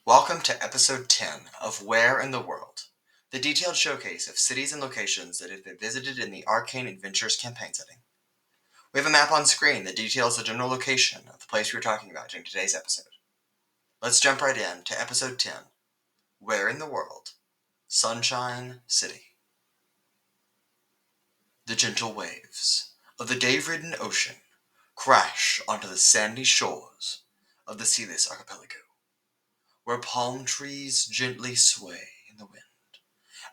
Welcome to episode 10 of Where in the World, the detailed showcase of cities and locations that have been visited in the Arcane Adventures campaign setting. We have a map on screen that details the general location of the place we are talking about during today's episode. Let's jump right in to episode 10, Where in the World, Sunshine City. The gentle waves of the day-ridden ocean crash onto the sandy shores of the Selis Archipelago, where palm trees gently sway in the wind,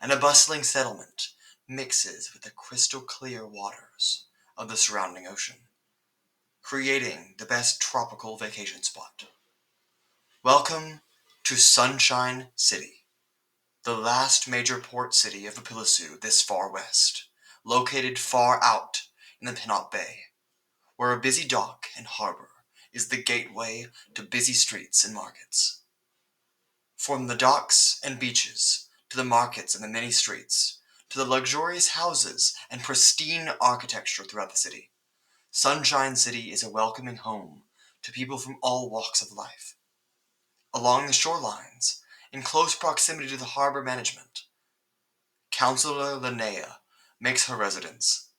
and a bustling settlement mixes with the crystal-clear waters of the surrounding ocean, creating the best tropical vacation spot. Welcome to Sunshine City, the last major port city of Apillisu this far west, located far out in the Penot Bay, where a busy dock and harbor is the gateway to busy streets and markets. From the docks and beaches, to the markets and the many streets, to the luxurious houses and pristine architecture throughout the city, Sunshine City is a welcoming home to people from all walks of life. Along the shorelines, in close proximity to the harbor management, Councilor Linnea makes her residence.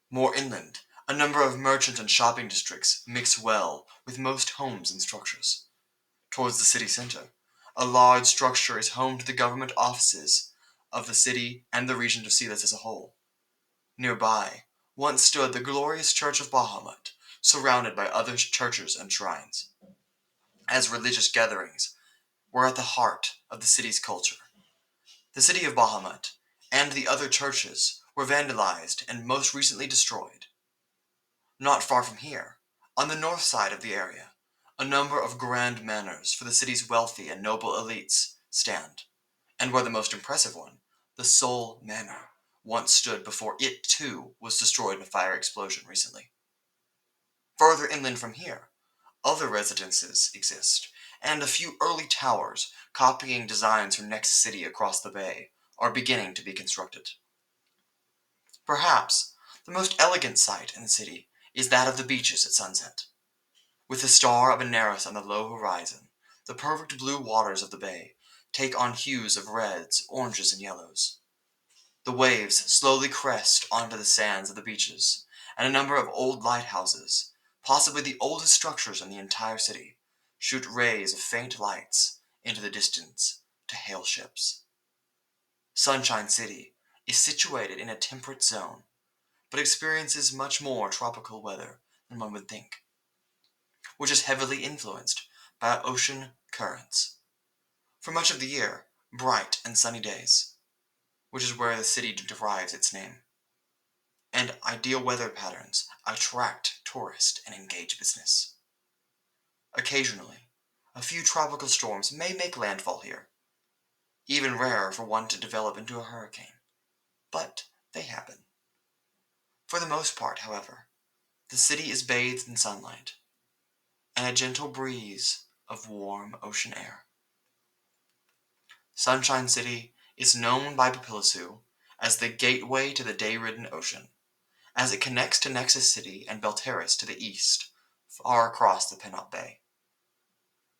More inland, a number of merchant and shopping districts mix well with most homes and structures. Towards the city center, a large structure is home to the government offices of the city and the region of Selis as a whole. Nearby once stood the glorious Church of Bahamut, surrounded by other churches and shrines, as religious gatherings were at the heart of the city's culture. The city of Bahamut and the other churches were vandalized and most recently destroyed. Not far from here, on the north side of the area, a number of grand manors for the city's wealthy and noble elites stand, and where the most impressive one, the Soul Manor, once stood before it too was destroyed in a fire explosion recently. Further inland from here, other residences exist, and a few early towers, copying designs from next city across the bay, are beginning to be constructed. Perhaps the most elegant sight in the city is that of the beaches at sunset. With the star of Inaris on the low horizon, the perfect blue waters of the bay take on hues of reds, oranges, and yellows. The waves slowly crest onto the sands of the beaches, and a number of old lighthouses, possibly the oldest structures in the entire city, shoot rays of faint lights into the distance to hail ships. Sunshine City is situated in a temperate zone, but experiences much more tropical weather than one would think, which is heavily influenced by ocean currents. For much of the year, bright and sunny days, which is where the city derives its name, and ideal weather patterns attract tourists and engage business. Occasionally, a few tropical storms may make landfall here, even rarer for one to develop into a hurricane, but they happen. For the most part, however, the city is bathed in sunlight, and a gentle breeze of warm ocean air. Sunshine City is known by Papillisu as the gateway to the day-ridden ocean, as it connects to Nexus City and Belterris to the east, far across the Penot Bay.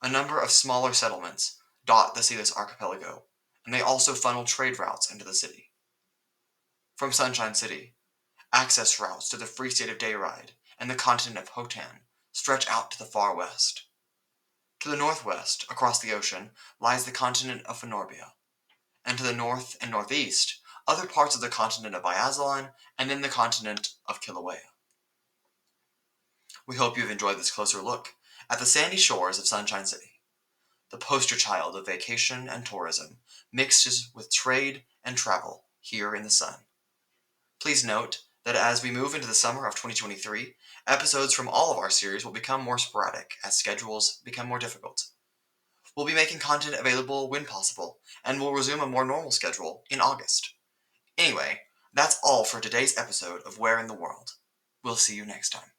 A number of smaller settlements dot the Selis Archipelago, and they also funnel trade routes into the city. From Sunshine City, access routes to the Free State of Dayride and the continent of Hotan stretch out to the far west. To the northwest, across the ocean, lies the continent of Phenorbia, and to the north and northeast, other parts of the continent of Iazalon, and then the continent of Kilauea. We hope you've enjoyed this closer look at the sandy shores of Sunshine City, the poster child of vacation and tourism, mixed with trade and travel here in the sun. Please note that as we move into the summer of 2023, episodes from all of our series will become more sporadic as schedules become more difficult. We'll be making content available when possible, and we'll resume a more normal schedule in August. Anyway, that's all for today's episode of Where in the World. We'll see you next time.